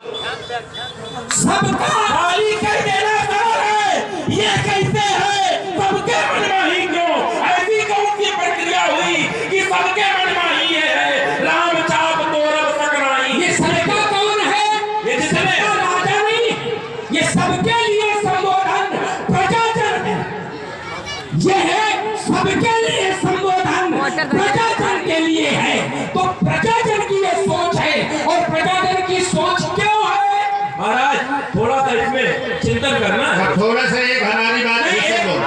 सबका खाली कर देना सरल है, ये कैसे है सबके मनमाही क्यों? ऐसी कौन सी प्रक्रिया हुई कि सबके मनमाही है? राम चाप तोरब सकनाई। ये सबका कौन है? ये जिसने राजा नहीं, ये सबके लिए संबोधन प्रजाजन है। ये है सबके लिए संबोधन प्रजाजन के लिए है। तो प्रजाजन की ये सोच है और प्रजाजन की सोच क्यों है? महाराज थोड़ा सा इसमें चिंतन करना है, थोड़ा सा एक हमारी बात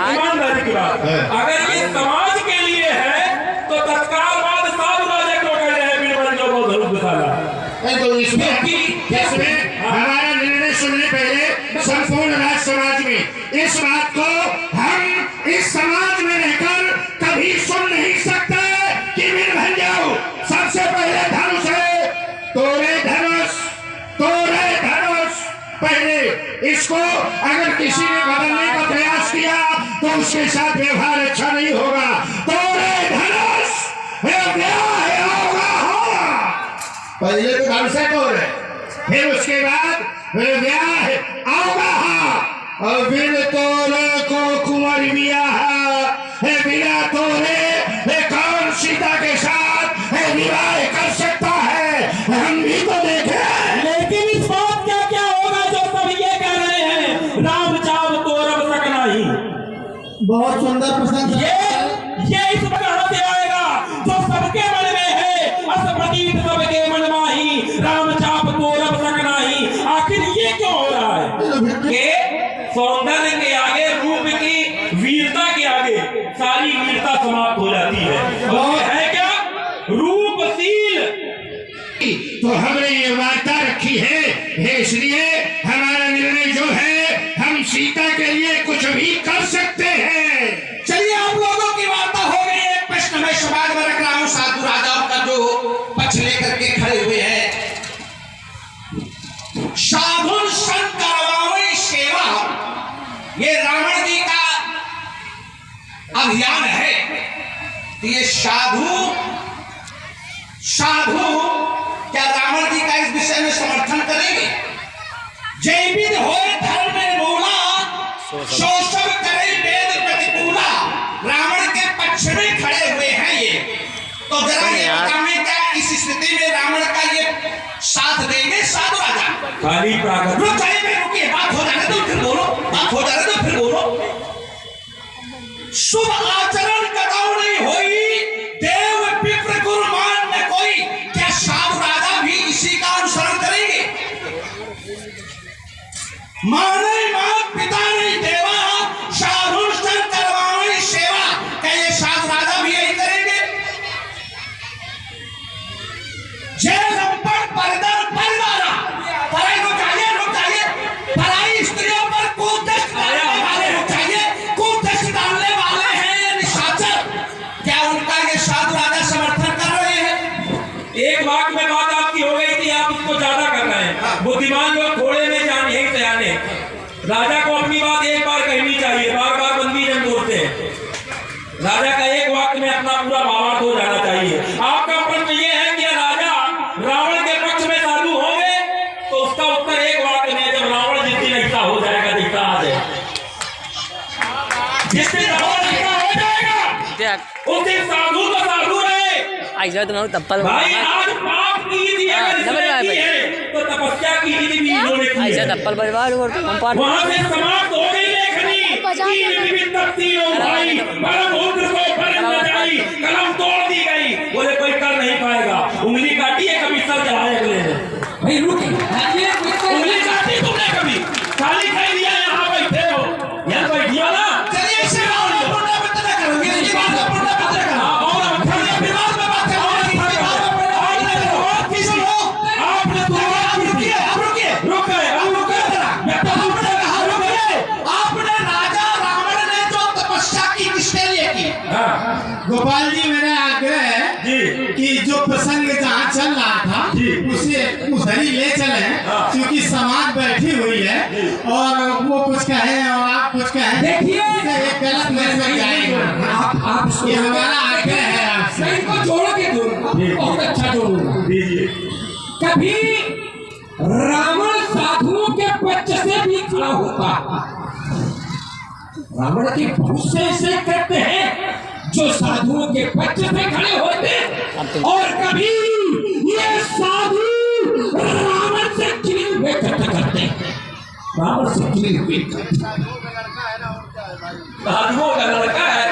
ईमानदारी की बात। अगर ये समाज के लिए है तो तत्काल बाद साधु राजा को कह रहे हैं बीरबल को धनुष दिखाना। तो इसमें हमारा निर्णय सुनने पहले संपूर्ण राज समाज में इस बात को हम इस समाज में रहकर कभी सुन नहीं सकते कि बीरबल जाओ सबसे पहले धनुष है, तोरे धनुष, तोरे धनुष। पहले इसको अगर किसी ने बदलने का प्रयास किया तो उसके साथ व्यवहार अच्छा नहीं होगा। तोरे धनुष पहले तो धनुष है तोरे, फिर उसके बाद व्याह आओगा और फिर तोरे को कुंवर ब्याह है। बिना तोरे कौन सीता के साथ विवाह कर सकता है? हम भी तो देखे। लेकिन इस बात क्या क्या होगा जो सब ये कह रहे हैं राम चाव तोरब सकनाई। बहुत सुंदर प्रसंग। ये इस प्रकार से आएगा जो सबके मन में है, असप्रतीत सबके मन माही, राम चाप तोरब सकनाई। आखिर ये क्यों हो रहा है कि सौंदर्य के आगे, रूप की वीरता के आगे सारी वीरता समाप्त हो जाती है। और है क्या? रूपशील। तो हमने ये वार्ता रखी है, इसलिए हमारा निर्णय जो है हम सीता के लिए कुछ भी कर सकते हैं। चलिए आप लोगों की वार्ता हो गई। एक प्रश्न मैं समाज में रख रहा हूँ, साधु राजाओं का जो पक्ष लेकर के खड़े हुए हैं। साधु संत करवावे सेवा, ये रावण जी का अभियान है। तो ये साधु क्या रावण जी का इस विषय में समर्थन करेंगे? जय विधि होए धर्म में मूला, सो सब करे वेद प्रतिकूला। रावण के पक्ष में खड़े हुए हैं ये। तो जरा ये बताएं क्या इस स्थिति में रावण का ये साथ देंगे साधु राजा? खाली प्राकृत रुक जाइए, रुकिए, बात हो जाने दो फिर बोलो, बात हो जाने दो फिर बोलो। शुभ आचरण कदाऊ नहीं होई, देव विप्र गुरु मान न कोई। क्या साधु राजा भी इसी का अनुसरण करेंगे? माने मात पिता नहीं देवा, साधु संत करवावे सेवा। क्या ये साधु राजा भी यही करेंगे? जय लंपट परदर परिवारा, पराई को चाहिए, रुक जाइए। पराई स्त्रियों पर कुदृष्टि डालने वाले, रुक जाइए, कुदृष्टि डालने वाले हैं ये निशाचर। क्या उनका ये साधु राजा समर्थन कर रहे हैं? एक वाक में बात आपकी हो गई थी, आप उसको ज्यादा कर रहे हैं। बुद्धिमान लोग थोड़े में जान यही से आने। राजा को अपनी बात एक बार कहनी चाहिए, बार बार बंदी जन बोलते हैं। राजा का एक वाक्य में अपना पूरा भावार्थ हो जाना चाहिए। आपका प्रश्न ये है कि राजा रावण के पक्ष में साधु होंगे, तो उसका उत्तर एक वाक्य में, जब रावण जिस दिन ऐसा हो जाएगा, जैसा आज है, जिस दिन रावण ऐसा हो जाएगा उस दिन साधु तो साधु रहे। भाई आज पाप की थी, अगर इसने की है तो तपस्या की थी भी इन्होंने की है। वहाँ से समाप्त हो गई लेखनी, तीन विविध तख्ती हो भाई, परम उग्र को परम न जाई, कलम तोड़ दी गई। बोले कोई कर नहीं पाएगा, उंगली काटी है कभी सर चढ़ाए अगले ने। भाई रुके, उंगली काटी तुमने कभी? खाली कह दिया यहाँ बैठे हो, यहाँ बैठियो ना। चलिए इससे करोगे, इसकी बात का पुनरावृत्ति करो। गोपाल जी, मेरा आग्रह है कि जो प्रसंग जहाँ चल रहा था उसे उधर ही ले चले, क्योंकि समाज बैठी हुई है और वो कुछ कहे और आप कुछ कहे। देखिए एक गलत मैसेज जाएगा। आप ये हमारा आग्रह है आपसे। इनको जोड़ के दो, बहुत अच्छा जोड़ूंगा। कभी रावण होता। रावण के बहुत से ऐसे करते हैं जो साधुओं के पक्ष से खड़े होते और कभी ये साधु रावण से खिले हुए कथा करते हैं, रावण से खिले हुए साधुओं का लड़का है।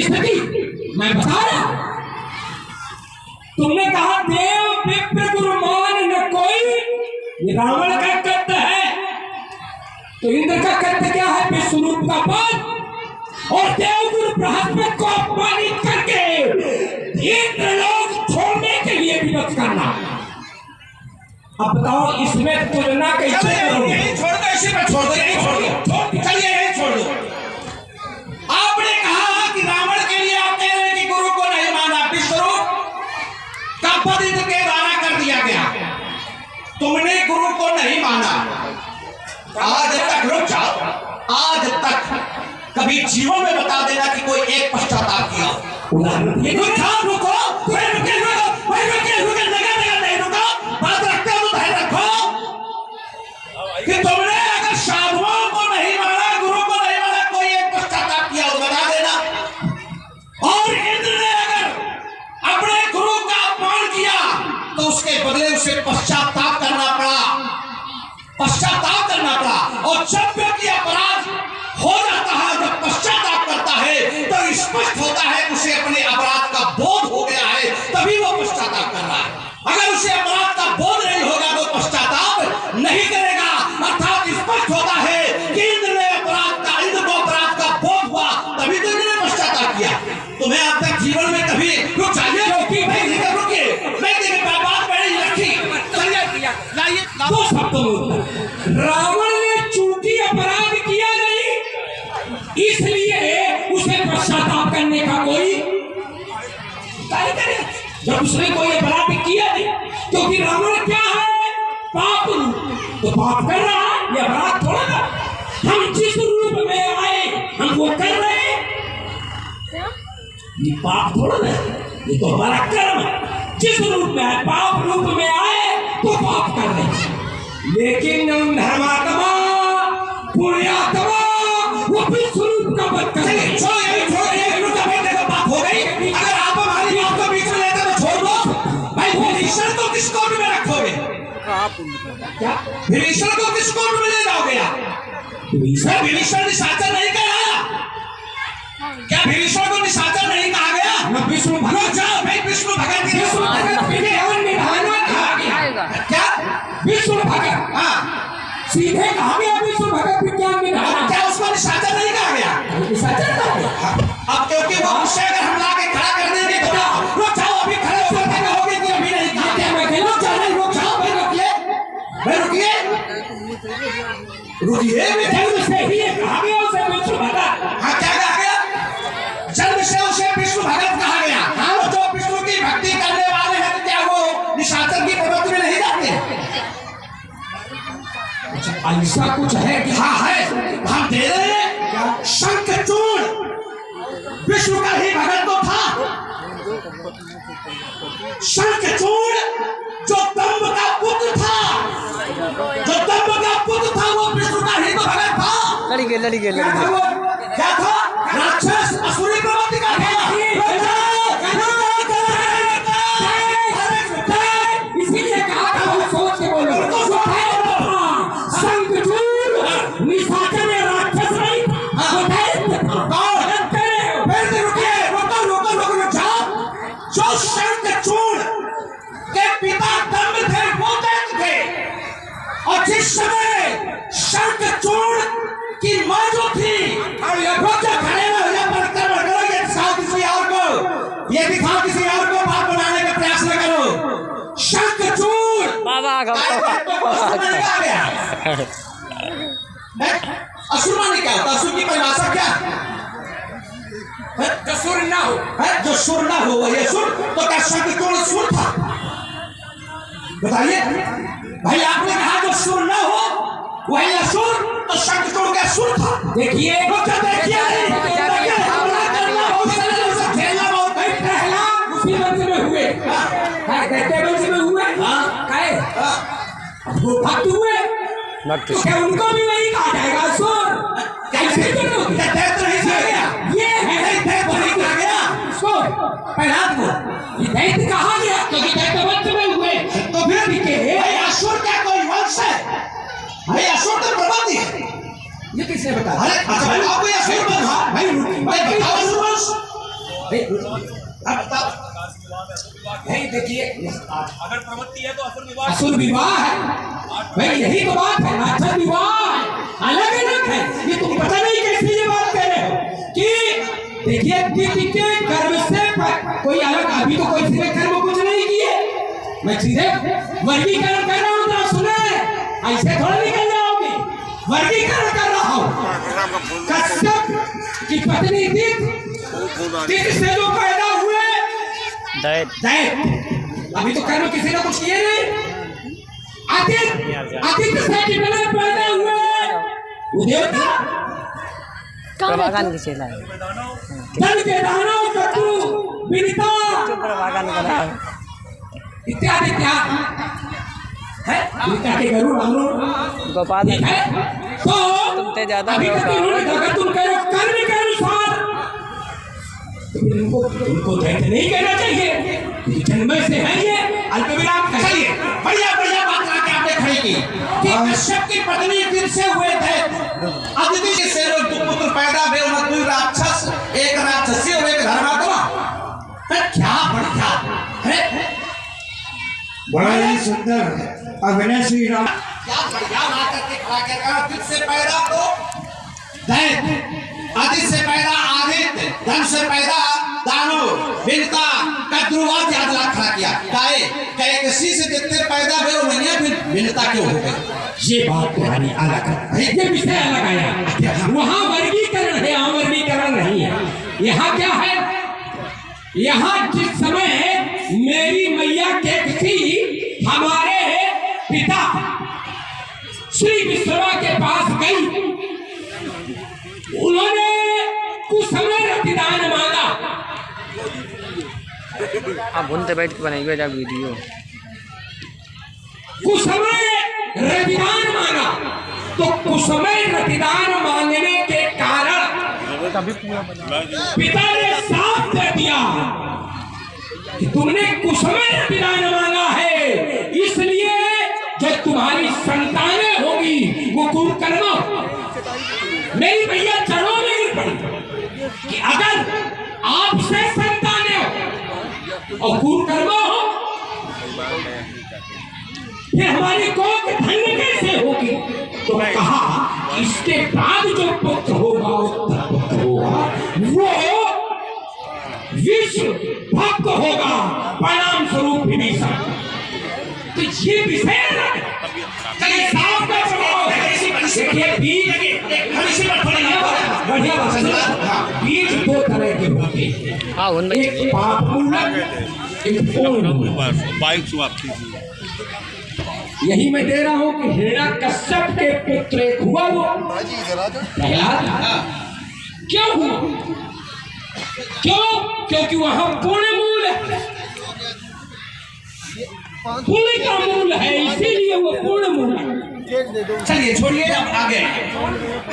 स्थिति मैं बता रहा, तुमने कहा देव विप्र गुरुमान न कोई, ये रावण का कर्त है, तो इंद्र का कर्त क्या है? विश्वरूप का पद, और देवगुरु बृहस्पति को अपमानित करके इंद्र लोग छोड़ने के लिए विरोध करना। अब बताओ इसमें तुलना कैसे करोगे? यही छोड़ दो, इसी पर छोड़ दो, यही छोड़ दो, चलिए यही छोड़ दो। आपने कहा कि रावण के लिए आप कह रहे हैं कि गुरु को नहीं माना, विश्वरूप का पद इंद्र के द्वारा कर दिया गया, तुमने गुरु को नहीं माना। आज तक रुक जाओ, आज तक कभी जीवन में बता देना कि कोई एक पश्चाताप किया। रुको, बात रखते हो तो धैर्य रखो कि तुमने अगर साधुओं को नहीं माना, गुरु को नहीं माना, कोई एक पश्चाताप किया तो बता देना। और इंद्र ने अगर अपने गुरु का अपमान किया तो उसके बदले उसे पश्चाताप करना पड़ा, पश्चाताप करना पड़ा। और जब व्यक्ति अपराध हो जाता है, जब पश्चाताप करता है तो स्पष्ट होता है उसे अपने अपराध का बोध हो गया है, तभी वो पश्चाताप कर रहा है। अगर उसे अपराध का बोध नहीं होगा तो पश्चाताप नहीं करेगा। अर्थात स्पष्ट होता है कि इंद्र को अपराध का बोध हुआ, तभी तो इंद्र ने पश्चाताप किया। तुम्हें अब तक जीवन में कभी रुक जाइए, दो शब्दों में रावण ने चूंकि अपराध किया नहीं, इसलिए उसे पश्चाताप करने का कोई कार्य करे। जब उसने कोई अपराध किया नहीं, क्योंकि रावण क्या है? पाप रूप, तो पाप कर रहा है, ये अपराध थोड़ा ना। हम जिस रूप में आए हम वो कर रहे हैं, ये पाप थोड़ा ना, ये तो हमारा कर्म है। जिस रूप में आए, पाप रूप में आए तो पाप कर रहे हैं। लेकिन धर्मात्मा पुण्यात्मा वो विश्व रूप का वध कर रहे हैं। बात हो गई। अगर आप हमारी बात को बीच में लेते तो छोड़ दो भाई। विभीषण को किस कोट में रखोगे? क्या विभीषण को किस कोट में ले जाओगे आप? विभीषण निशाचर नहीं कहा? क्या विभीषण को निशाचर नहीं कहा गया? विष्णु भगत जाओ भाई, विष्णु भगत के क्या विष्णु भगत, हाँ सीधे कहा गया विष्णु भगत विज्ञान में धारा। क्या उसको निशाचर नहीं कहा गया? निशाचर कहा गया। अब क्योंकि वो मुझसे अगर हम लाके खड़ा कर देंगे तो रुक जाओ, अभी खड़े होकर क्या कहोगे कि अभी नहीं कहा? क्या मैं कहना चाह रहा हूं? रुक जाओ भाई, रुकिए भाई, रुकिए रुकिए। जन्म से ही ये कहा गया उसे विष्णु भगत। हाँ, क्या कहा गया? जन्म से उसे विष्णु भगत कहा गया। हाँ, जो विष्णु की भक्ति करने वाले हैं, क्या वो निशाचर की प्रवृत्ति में नहीं जाते? ऐसा कुछ है कि हाँ है, हम दे रहे हैं। शंखचूड़ विष्णु का ही भगत तो था। शंखचूड़ जो दंभ का पुत्र था, वो विष्णु का ही तो भगत था। लड़ी गए क्या था? राक्षस असुरी प्रवृत्ति का था। इसीलिए कहा था वो सोच के बोलो। शंखचूड़ निशाचर या राक्षस नहीं था, वो दैत्य था। जो शंखचूड़ के पिता दंभ थे वो दैत्य थे, और जिस समय शंखचूड़ की मां जो थी, वो जो खड़े में ये दिखाओ किसी और को, ये दिखाओ किसी और को बात बनाने का प्रयास न करो। शंखचूड़ असुर माने क्या होता? असुर की परिभाषा क्या? जो सुर ना हो, जो सुर ना हो वही असुर। तो क्या शंखचूड़ सुर था? बताइए भाई, आपने कहा जो सुर ना हो वही असुर, तो शंखचूड़ क्या सुर था? देखिए उसी वंश में हुए, दैत्य वंश में हुए। वो भक्त हुए नक्की। तो क्या उनको भी वही कहा जाएगा सुर? कैसे करोगे? क्या दैत्य नहीं कहा गया? ये है दैत्य नहीं कहा गया? सुर पहलाद को ये दैत्य कहा गया क्योंकि दैत्य वंश में हुए तो फिर दिखे भाई असुर क्या कोई वंश है? भाई असुर तो बर्बादी है। ये किसने बताया? अरे अच्छा भाई आपको ये असुर वंश है? भाई बताओ असुर वंश। अब बताओ। नहीं देखिए अगर प्रवृत्ति है तो असुर विवाह असुर विवाह है भाई, यही तो बात है। राक्षस विवाह अलग अलग है। ये तुम पता नहीं कैसे ये बात कह रहे हो कि देखिए दिति के गर्भ से कोई अलग, अभी तो कोई सीधे कर्म कुछ नहीं किए। मैं सीधे वर्गीकरण कर रहा हूँ, तो सुने ऐसे थोड़ा निकल जाओगे। वर्गीकरण कर रहा हूँ। कश्यप की पत्नी दिति से जो पैदा हुए दैत्य, अभी तो कर्म किसी ने कुछ किए नहीं। आदित्य से कितने पैदा हुए वो देवता, प्रभागान की चेला है। जल के दानव शत्रु विनिता प्रभागान का इत्यादि इत्यादि है। विनिता के गरुड़ अमरुड़ गोपाल ठीक है। तो तुमसे ज्यादा अभी तक इन्होंने अगर तुम करो कर्म के अनुसार तो फिर इनको दैत्य नहीं कहना चाहिए। जन्म से है ये अल्प विराम चलिए बढ़िया बढ़िया बात लाके आपने खड़ी की कि कश्यप की पत्नी फिर से हुए दैत्य। अदिति से दो पुत्र पैदा हुए, उनमें दुई राक्षस, एक राक्षसी और एक धर्मात्मा। क्या बढ़िया है, बड़ा ही सुंदर अभिनय श्री राम। क्या बढ़िया बात करके खड़ा कर रहा। अदिति से पैदा तो दैत्य, आदित्य से पैदा आदित्य, धन से पैदा दानव, विनता का ध्रुवाद याद ला खड़ा किया। काहे कहे किसी से जितने पैदा हुए उन्हें फिर विनता क्यों हो गई? ये बात तुम्हारी अलग है, ये विषय अलग आया। वहाँ वर्गीकरण है, यहाँ वर्गीकरण नहीं है। यहाँ क्या है? यहाँ जिस समय मेरी मैया केकसी हमारे पिता श्री विश्ववा के पास गई, उन्होंने कुछ समय रतिदान मांगा। आप घूमते बैठ के बनाइए जा वीडियो। कुछ समय रतिदान मांगा, तो कुछ समय रतिदान मांगने के कारण पिता ने साफ दे दिया कि तुमने कुछ समय रतिदान मांगा है, इसलिए जो तुम्हारी संतानें होगी वो कुकर्म। मेरी भैया चढ़ों में गिर पड़ी कि अगर आपसे संतानें हो और कुकर्म हो फिर हमारी कोख धन्य कैसे होगी? तो कहा इसके बाद जो पुत्र होगा उत्तर पुत्र होगा वो विश्व भक्त होगा, परिणाम स्वरूप विभीषण। तो ये विषय चलिए साफ का स्वभाव देखिए। बढ़िया बीज दो तरह के होते हैं, हाँ उनमें एक पाप मूलक, एक पूर्ण मूलक। बाइक समाप्ति यही मैं दे रहा हूं कि हिरण्यकश्यप के पुत्र एक हुआ वो प्रहलाद। क्यों हुआ? क्यों? क्योंकि वहां पुण्य मूल है, पुण्य का मूल है, इसीलिए वो पूर्ण मूल है। चलिए छोड़िए अब आगे।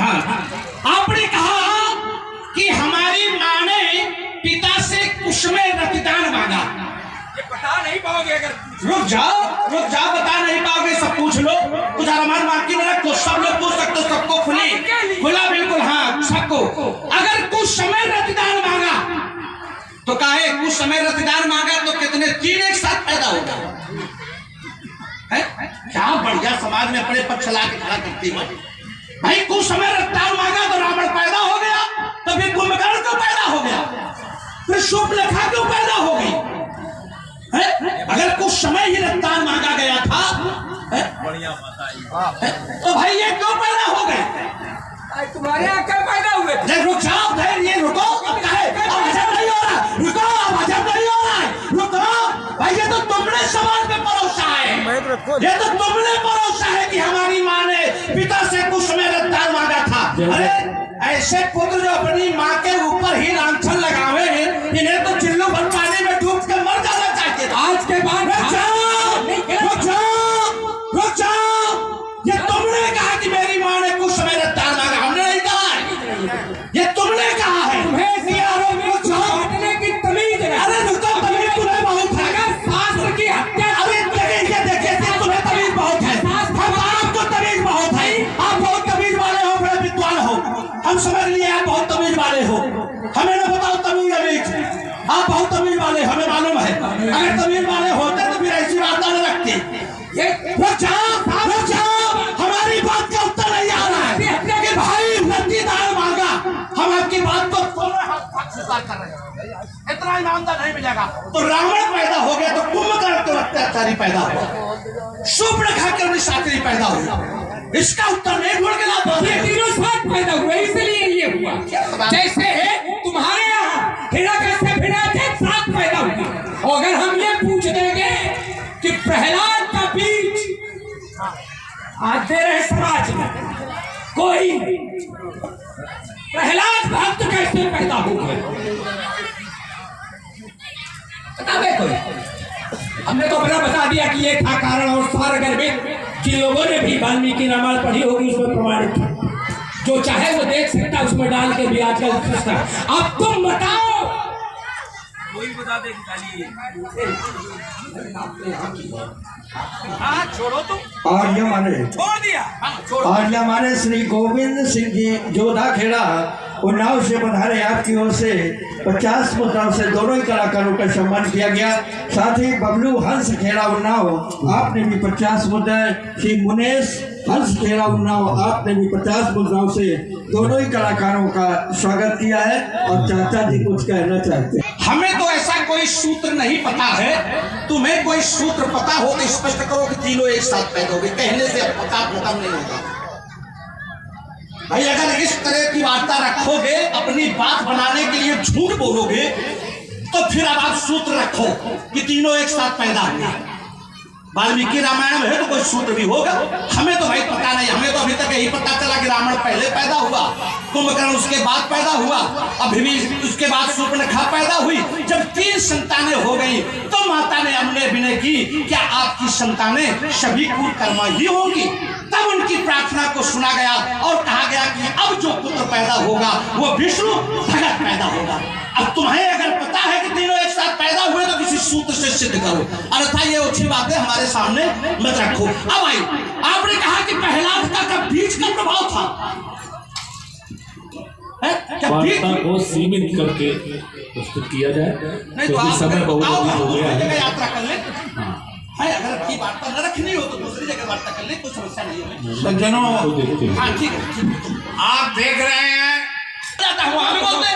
हाँ आपने कहा कि हमारी माँ ने पिता से कुछ में रतिदान मांगा। ये बता नहीं पाओगे अगर रुक जाओ बता नहीं पाओगे, सब पूछ लो। कुछ अरमान बाकी में रखो, सब लोग पूछ सकते हो, सबको खुला बिल्कुल। हाँ सबको। अगर कुछ समय रतिदान मांगा तो काहे कुछ समय रतिदान मांगा तो कितने तीन एक साथ पैदा होगा है? क्या बढ़िया समाज में अपने पक्ष ला के खड़ा करती है भाई। कुछ समय रतिदान मांगा तो रावण पैदा हो गया, तो फिर कुंभकर्ण क्यों पैदा हो गया, फिर शूर्पणखा क्यों पैदा हो गई है? अगर कुछ समय ही रतिदान मांगा गया था तो भाई ये क्यों पैदा हो गए? तुम्हारे यहाँ क्या पैदा हुए? रुक जाओ, ये रुको। अब हजम नहीं हो रहा, रुको। अब हजम नहीं हो रहा है, रुको भाई। ये तो तुमने समाज में परोसा है, ये तो तुमने परोसा है कि हमारी माँ ने पिता से कुछ समय रतिदान मांगा था। अरे ऐसे पुत्र जो अपनी माँ के ऊपर ही लांछन लगावे हैं, इन्हें तो चिल्लू भर पानी में डूब कर मर जाना चाहिए। आज के बाद रुक जाओ, ये तुमने कहा अगर तमीज वाले होते तो फिर ऐसी बात न रखते। रुक जाओ, हमारी बात का उत्तर नहीं आ रहा है कि भाई नदी दाल मांगा, हम आपकी बात को स्वीकार कर रहे हैं, इतना ईमानदार नहीं मिलेगा। तो रावण पैदा हो गया तो कुंभकर्ण तो अत्याचारी पैदा हुआ, शूर्पणखा के निशाचरी पैदा हुआ। इसका उत्तर नहीं ढूंढ के ला ये तीनों साथ पैदा हुए, इसलिए ये हुआ। जैसे तुम्हारे यहाँ हिरण्यकश्यप एक साथ पैदा हुआ, और अगर हम ये पूछ देंगे कि प्रहलाद का बीज आज दे रहे समाज में कोई प्रहलाद भक्त कैसे पैदा हुए, बता दे कोई। हमने तो बड़ा बता दिया कि ये था कारण, और सार गर्भित जिन लोगों ने भी वाल्मीकि रामायण पढ़ी होगी उसमें प्रमाणित था। जो चाहे वो देख सकता, उसमें डाल के भी आजकल सोचता। अब तुम बताओ, कोई बता दे हाँ छोड़ो तुम, आर्य माने छोड़ दिया। आर्य माने श्री गोविंद सिंह जी जोधा खेड़ा उन्नाव से पधारे, आपकी ओर से 50 मुद्राओं से दोनों ही कलाकारों का सम्मान किया गया। साथ ही बबलू हंस खेड़ा उन्नाव, आपने भी 50 मुद्राएं, श्री मुनेश हंस खेड़ा उन्नाव, आपने भी 50 मुद्राओं से दोनों ही कलाकारों का स्वागत किया है। और चाचा जी कुछ कहना चाहते हैं। हमें तो ऐसा कोई सूत्र नहीं पता है, तुम्हें कोई सूत्र पता हो तो स्पष्ट करो कि तीनों एक साथ पैदा हो गए, कहने से पता खत्म नहीं होगा। भाई अगर इस तरह की वार्ता रखोगे, अपनी बात बनाने के लिए झूठ बोलोगे, तो फिर अब आप सूत्र रखो कि तीनों एक साथ पैदा हुए। वाल्मीकि रामायण में है तो कोई सूत्र भी होगा, हमें तो भाई पता नहीं। हमें तो अभी तक यही पता चला कि रावण पहले पैदा हुआ, कुंभकर्ण उसके बाद पैदा हुआ, अभी भी उसके बाद शूर्पणखा पैदा हुई। जब 3 संतानें हो गई तो माता ने हमने विनय की, क्या आपकी संतानें सभी कुकर्मा ही होंगी? तब उनकी प्रार्थना को सुना गया और कहा गया कि अब जो पुत्र पैदा होगा वो विष्णु भगत पैदा होगा। अब तुम्हें अगर पता है कि तीनों एक साथ पैदा हुए तो किसी सूत्र से सिद्ध करो, अन्यथा ये अच्छी बातें हमारे सामने मत रखो। अब आई, आपने कहा कि प्रहलाद का बीज का प्रभाव था, वार्ता को सीमित करके प्रस्तुत किया जाए, क्योंकि समय बहुत अधिक हो गया है। यात्रा कर ले है, अगर की वार्ता न रखनी हो तो दूसरी जगह वार्ता कर ले, कोई समस्या नहीं है। सज्जनों, हाँ ठीक है, आप देख रहे हैं, हम बोलते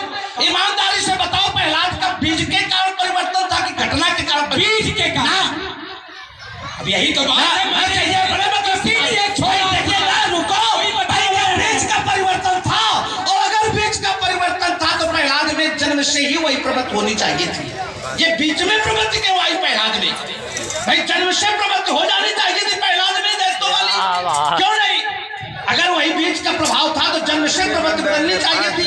ईमानदारी से बताओ, प्रहलाद का बीज के कारण परिवर्तन था कि घटना के कारण? बीज के कारण। अब यही तो बात है, मैं चाहिए बड़े मतलब ये छोड़ रुको, बीज का परिवर्तन था, और अगर बीज का परिवर्तन था तो प्रहलाद में जन्म से ही वही प्रवृत्ति होनी चाहिए थी। ये बीच में प्रवृत्ति क्यों आई प्रहलाद में? भाई जन्म से प्रवृत्ति हो जानी चाहिए थी प्रहलाद में, दैत्यों वाली, क्यों नहीं? अगर वही बीज का प्रभाव था तो जन्म से प्रवृत्ति बननी चाहिए थी।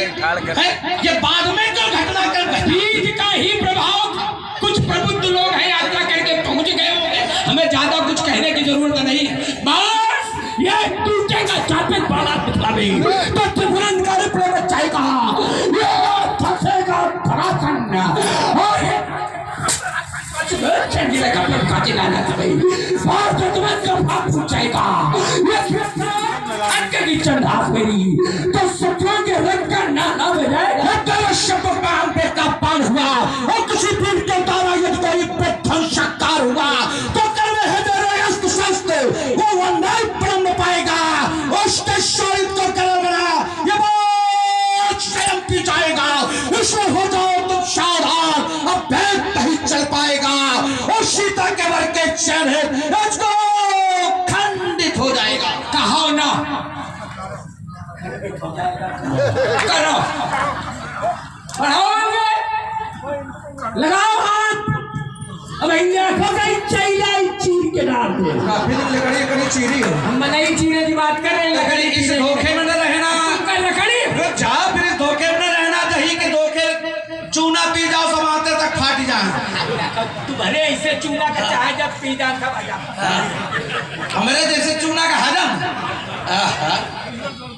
ये बाद में क्यों घटना कर? बीज का ही प्रभाव था। कुछ प्रबुद्ध लोग हैं, यात्रा करके पहुंच गए होंगे, हमें ज्यादा कुछ कहने की जरूरत नहीं। बस ये टूटेगा चापे बाला पिछला भी तो त्रिभुवन का रिप्ले बचाएगा, ये फंसेगा धराखंड, और ये चंडीगढ़ का काटी लाना भाई, और त्रिभुवन का भाग पूछेगा। ये की चंदास मेरी तो सत्यों के रंग का नाना बजाए, शब्द का का पान हुआ, और किसी पीठ के तारा यदि पे ध्वंसकार हुआ तो कर्म है मेरे अस्त्र शस्त्र, वो नहीं प्रण पाएगा, उसके शरीर को कर बना ये बहुत शर्म पी जाएगा। इसमें हो जाओ तुम सावधान, अब बैठ नहीं चल पाएगा, और सीता के वर के चैन है इसको खंडित हो जाएगा। कहो ना करो, बढ़ाओगे, लगाओ हाथ, अब चीर के डाल दे। लकड़ी चीरी हो, हम नहीं चीरे की बात कर रहे हैं। लकड़ी किसी धोखे में न रहना, लकड़ी जा फिर धोखे में न रहना, दही के धोखे चूना पी जाओ समाते तक फाट जाए। तुम्हारे ऐसे चूना का चाहे जब पी जा था हमारे जैसे चूना का हजम,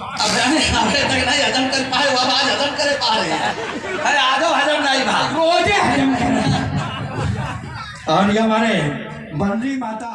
अब हमें तक नहीं हजम कर पाए, अब आज हजम करे पा रहे हैं। अरे आधो हजम नहीं भाग, रोजे हजम कर। और ये हमारे बंदी माता